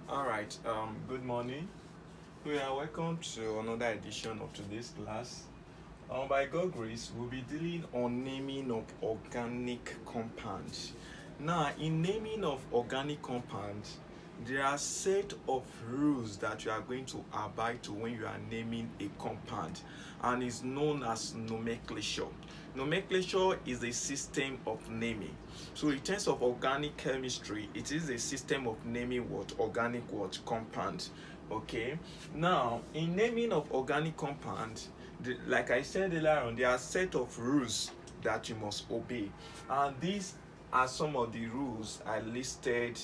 All right. Good morning. We are welcome to another edition of today's class. By God grace, we'll be dealing on naming of organic compounds. Now, in naming of organic compounds, there are a set of rules that you are going to abide to when you are naming a compound, and is known as nomenclature. Nomenclature is a system of naming. So in terms of organic chemistry, it is a system of naming what organic what compound. Okay. Now, in naming of organic compound, like I said earlier on, there are a set of rules that you must obey, and these are some of the rules I listed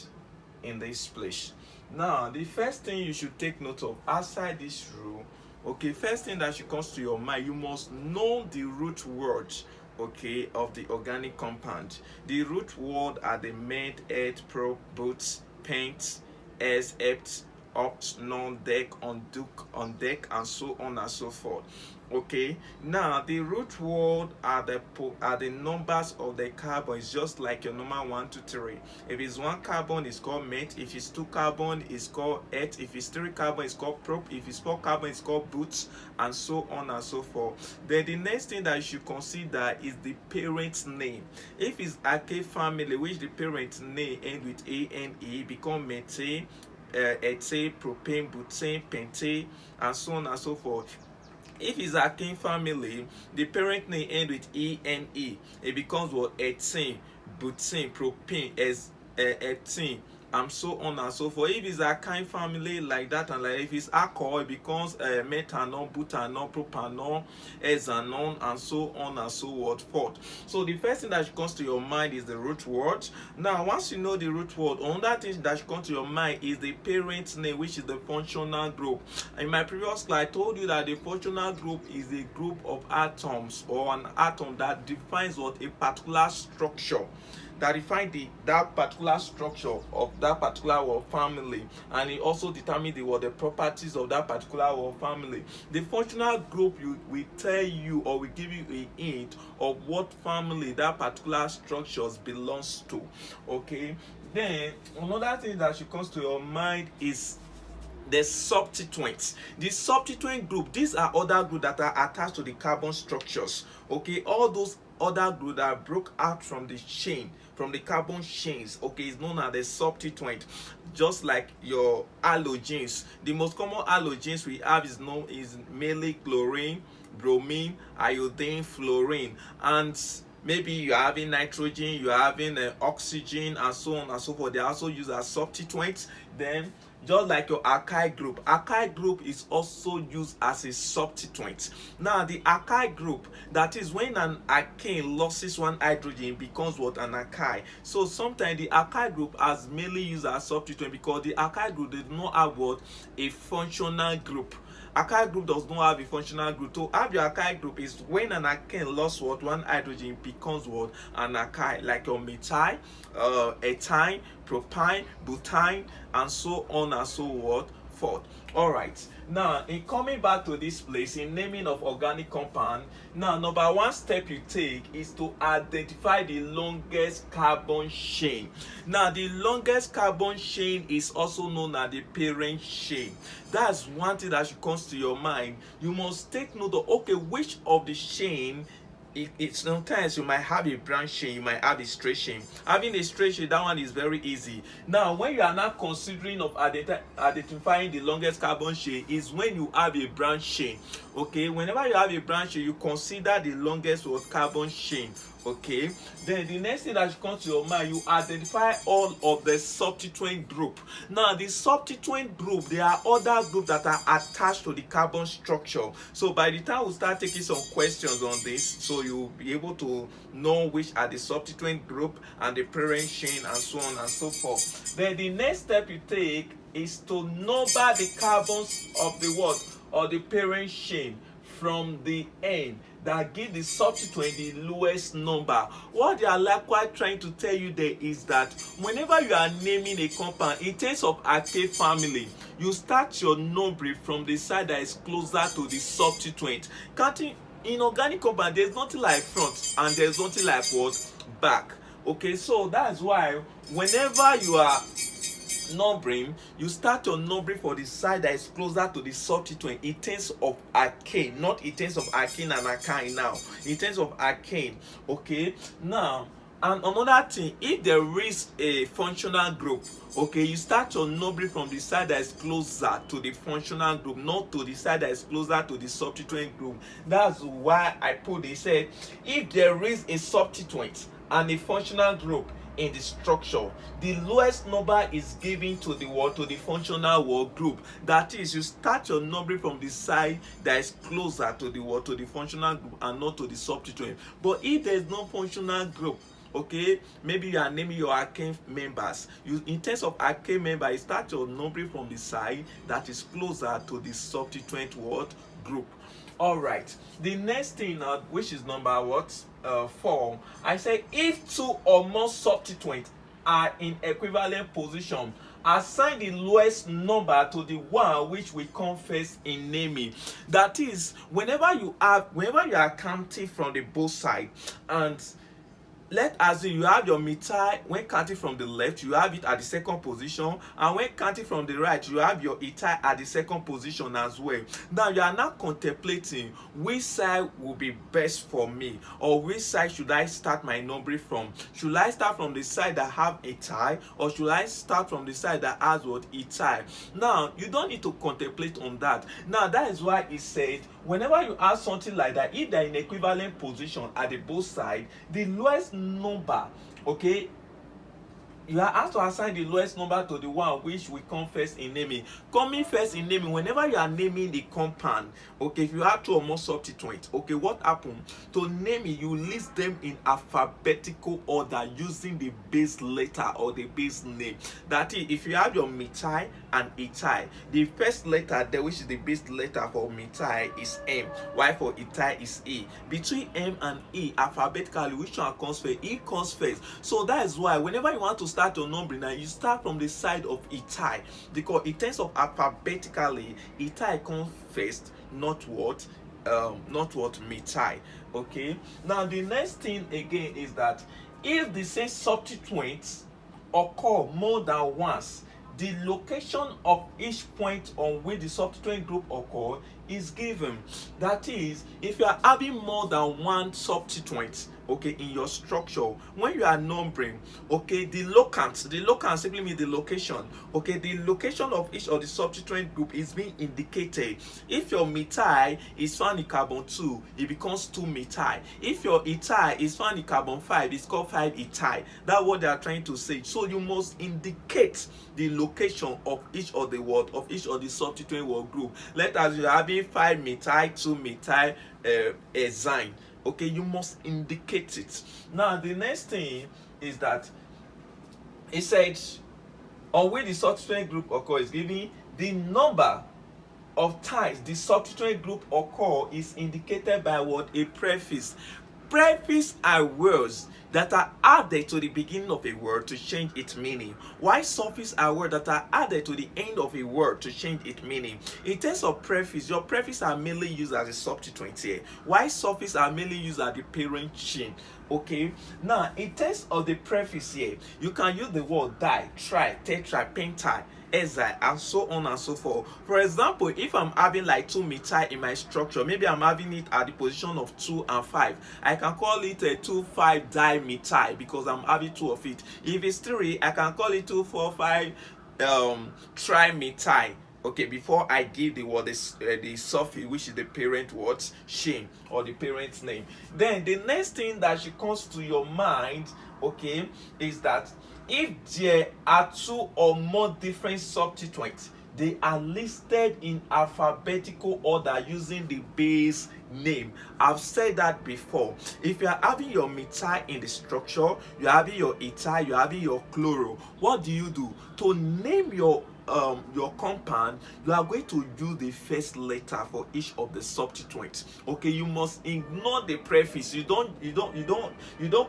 in this place. Now, the first thing you should take note of outside this rule, okay, first thing that should come to your mind, you must know the root words, okay, of the organic compound. The root word are the med, ed, pro, but, paint, as, ept, opt, non, deck, on deck, and so on and so forth. Okay, now the root word are the numbers of the carbon. It's just like your number 1, 2, 3. If it's 1 carbon, it's called met. If it's 2 carbon, it's called et. If it's 3 carbon, it's called prop. If it's 4 carbon, it's called but, and so on and so forth. Then the next thing that you should consider is the parent's name. If it's alkane family, which the parent name end with ane, become methane, ethane, propane, butane, pentane, and so on and so forth. If it's alkane family, the parent name end with ene. It becomes what? Ethane, butane, propane, as ethane, and so on and so forth. If it's alkyne family like that, and like if it's alcohol, it becomes methanol, butanol, propanol, hexanol, and so on and so forth. So the first thing that comes to your mind is the root word. Now, once you know the root word, another thing that should come to your mind is the parent name, which is the functional group. In my previous slide, I told you that the functional group is a group of atoms, or an atom that defines what a particular structure, that define that particular structure of that particular family, and it also determines the properties of that particular family. The functional group will tell you, or will give you a hint of what family that particular structures belongs to. Okay. Then another thing that should come to your mind is the substituents. The substituent group, these are other groups that are attached to the carbon structures. Okay, all those other groups that broke out from the chain, from the carbon chains, okay, is known as the substituent. Just like your halogens, the most common halogens we have is mainly chlorine, bromine, iodine, fluorine, and maybe you're having nitrogen, you're having oxygen, and so on and so forth. They are also used as substituents. Then just like your alkyl group is also used as a substituent. Now, the alkyl group, that is when an alkane loses one hydrogen, it becomes what? An alkyl. So sometimes the alkyl group is mainly used as substituent because the alkyl group does not have what? A functional group. Alkyl group does not have a functional group. To have your alkyl group is when an alkane lost what? One hydrogen, becomes what? An alkyl, like your methyl, ethyl, propyne, butyne, and so on and so forth. All right. Now, in coming back to this place, in naming of organic compound, now number 1 step you take is to identify the longest carbon chain. Now, the longest carbon chain is also known as the parent chain. That's one thing that should come to your mind. You must take note of, okay, which of the chain. It's sometimes you might have a branch chain, you might have a straight chain. Having a straight chain, that one is very easy. Now, when you are not considering of identifying the longest carbon chain, is when you have a branch chain. Okay, whenever you have a branch chain, you consider the longest carbon chain. Okay, then the next thing that should come to your mind, you identify all of the substituent group. Now, the substituent group, there are other groups that are attached to the carbon structure. So by the time we start taking some questions on this, so you'll be able to know which are the substituent group and the parent chain, and so on and so forth. Then the next step you take is to number the carbons of the what? Or the parent chain from the end, that give the substituent the lowest number. What they are likewise trying to tell you there is that whenever you are naming a compound in terms of alkane family, you start your number from the side that is closer to the substituent. Counting in organic compound, there's nothing like front and there's nothing like what? Back. Okay, so that's why whenever you are numbering, you start your numbering for the side that is closer to the substituent in terms of arcane, not in terms of arcane and arcane now, in terms of arcane. Okay, now, and another thing, if there is a functional group, okay, you start your numbering from the side that is closer to the functional group, not to the side that is closer to the substituent group. That's why I put it, said if there is a substituent and a functional group in the structure, the lowest number is given to the word, to the functional word group. That is, you start your numbering from the side that is closer to the word, to the functional group, and not to the substituent. But if there is no functional group, okay, maybe you are naming your arcane members, you, in terms of arcane member, you start your numbering from the side that is closer to the substituent word group. All right, the next thing which is number what, 4, I say if two or more substituents are in equivalent position, assign the lowest number to the one which we come first in naming. That is, whenever you are counting from the both sides, and let us say you have your metai, when counting from the left, you have it at the second position, and when counting from the right, you have your itai at the second position as well. Now you are now contemplating which side will be best for me, or which side should I start my numbering from. Should I start from the side that have itai, or should I start from the side that has what, itai? Now you don't need to contemplate on that. Now that is why it said whenever you have something like that, if they're in equivalent position at the both sides, the lowest number, okay, you are asked to assign the lowest number to the one which will come first in naming. Coming first in naming, whenever you are naming the compound, okay, if you have two or more substituents, okay, what happened? To name it, you list them in alphabetical order using the base letter or the base name. That is, if you have your metai and itai, the first letter there, which is the base letter for metai, is M, while for itai is E. Between M and E, alphabetically, which one comes first? E comes first. So that is why whenever you want to start your numbering, now you start from the side of itai, because in terms of alphabetically, itai comes first, not what metai. Okay, now the next thing again is that if the same substituents occur more than once, the location of each point on which the substituent group occur is given. That is, if you are having more than one substituent, okay, in your structure, when you are numbering, okay, the locant simply means the location, okay, the location of each of the substituent group is being indicated. If your metai is found in carbon 2, it becomes 2 metai. If your itai is found in carbon 5, it's called 5 itai. That's what they are trying to say. So you must indicate the location of each of the word, of each of the substituent word group. Let us, you are having 5 metai, 2 metai, enzyme. Okay, you must indicate it. Now the next thing is that it said on which the substituent group occur is giving the number of times the substituent group occur is indicated by what? A prefix. Prefix are words that are added to the beginning of a word to change its meaning, while suffix are words that are added to the end of a word to change its meaning. In terms of prefix, your prefix are mainly used as a substituent here, while suffix are mainly used as the parent chain. Okay, now in terms of the prefix here, you can use the word di, tri, tetra, penta, ezi, and so on and so forth. For example, if I'm having like 2 metai in my structure, maybe I'm having it at the position of 2 and 5, I can call it a 2, 5 di metai because I'm having 2 of it. If it's 3, I can call it 2, 4, 5 tri metai. Okay, before I give the word the suffix, which is the parent word chain or the parent's name. Then the next thing that should comes to your mind, okay, is that if there are 2 or more different substituents, they are listed in alphabetical order using the base name. I've said that before. If you are having your metai in the structure, you're having your itai, you're having your chloro, what do? To name your your compound, you are going to use the first letter for each of the substituents. Okay, you must ignore the prefix. You don't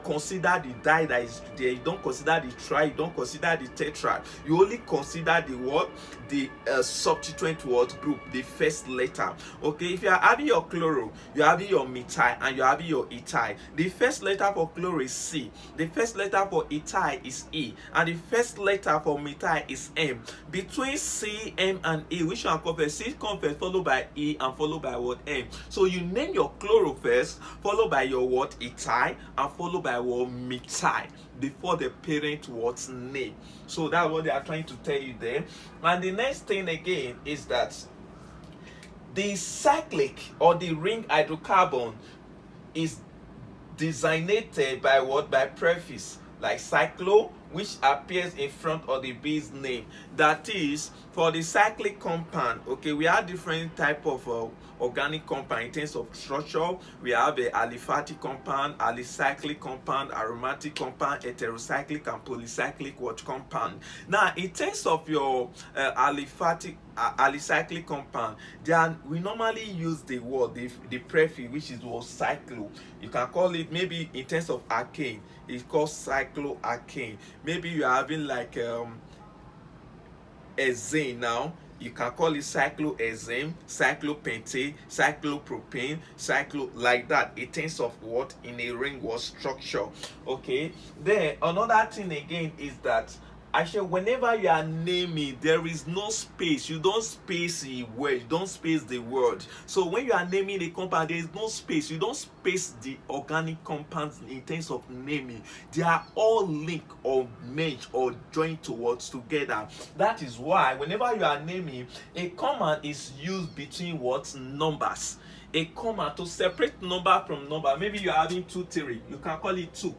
consider the di that is there. You don't consider the tri. You don't consider the tetra. You only consider the what, the substituent word group, the first letter. Okay, if you are having your chloro, you are having your methyl, and you are having your ethyl. The first letter for chloro is C. The first letter for ethyl is E, and the first letter for methyl is M. Between C, M, and E, which one comes first? C comes first, followed by E, and followed by what, M. So you name your chloro first, followed by your what, ethyl, and followed by what, methyl, before the parent word's name. So that's what they are trying to tell you there. And the next thing again is that the cyclic or the ring hydrocarbon is designated by what? By prefix, like Cyclo, which appears in front of the base name. That is, for the cyclic compound, okay, we have different type of organic compound in terms of structure. We have a aliphatic compound, alicyclic compound, aromatic compound, heterocyclic, and polycyclic what compound. Now, in terms of your aliphatic alicyclic compound, then we normally use the word, the prefix, which is what, cyclo. You can call it, maybe in terms of arcane, it's called cycloarcane. Maybe you are having like enzane now, you can call it cycloenzyme, cyclopentane, cyclopropane, cyclo, like that, in terms of what, in a ring word structure. Okay, then another thing again is that actually, whenever you are naming, there is no space. You don't space the word. You don't space the word. So when you are naming a compound, there is no space. You don't space the organic compounds in terms of naming. They are all linked or merged or joined towards together. That is why whenever you are naming, a comma is used between what, numbers. A comma to separate number from number. Maybe you are having 2, 3. You can call it 2,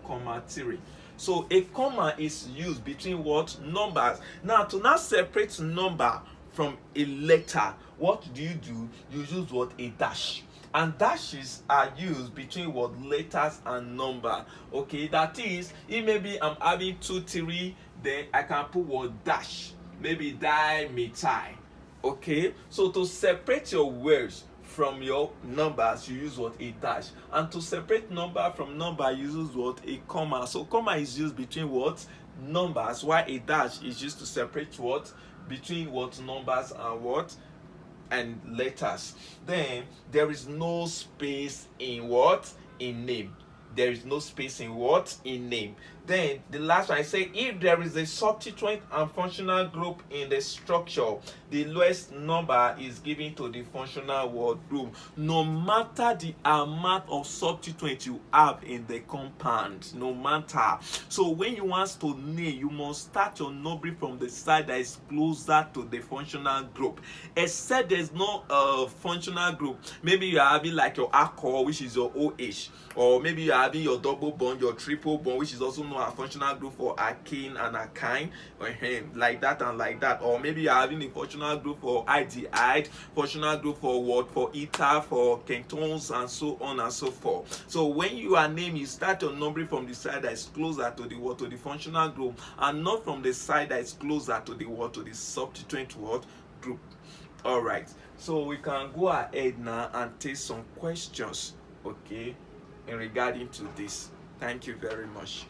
3. So a comma is used between what, numbers. Now, to now separate number from a letter, what do? You use what, a dash. And dashes are used between what, letters and number. Okay, that is, if maybe I'm having 2, 3, then I can put what, dash, maybe dimethyl. Okay, so to separate your words from your numbers, you use what, a dash. And to separate number from number, you use what, a comma. So comma is used between what, numbers, while a dash is used to separate what, between what, numbers and what, and letters. Then there is no space in what, in name. There is no space in what, in name. Then the last one, I say, if there is a substituent and functional group in the structure, the lowest number is given to the functional word group, no matter the amount of substituent you have in the compound, no matter. So when you want to name, you must start your number from the side that is closer to the functional group, except there's no functional group. Maybe you are having like your alcohol, which is your OH, or maybe you are having your double bond, your triple bond, which is also known as functional group for alkene and alkyne, like that and like that. Or maybe you are having a functional group for aldehyde, functional group for what, for ether, for ketones, and so on and so forth. So when you are naming, you start your numbering from the side that is closer to the word, to the functional group, and not from the side that is closer to the word, to the substituent word group. All right, so we can go ahead now and take some questions, okay, in regarding to this. Thank you very much.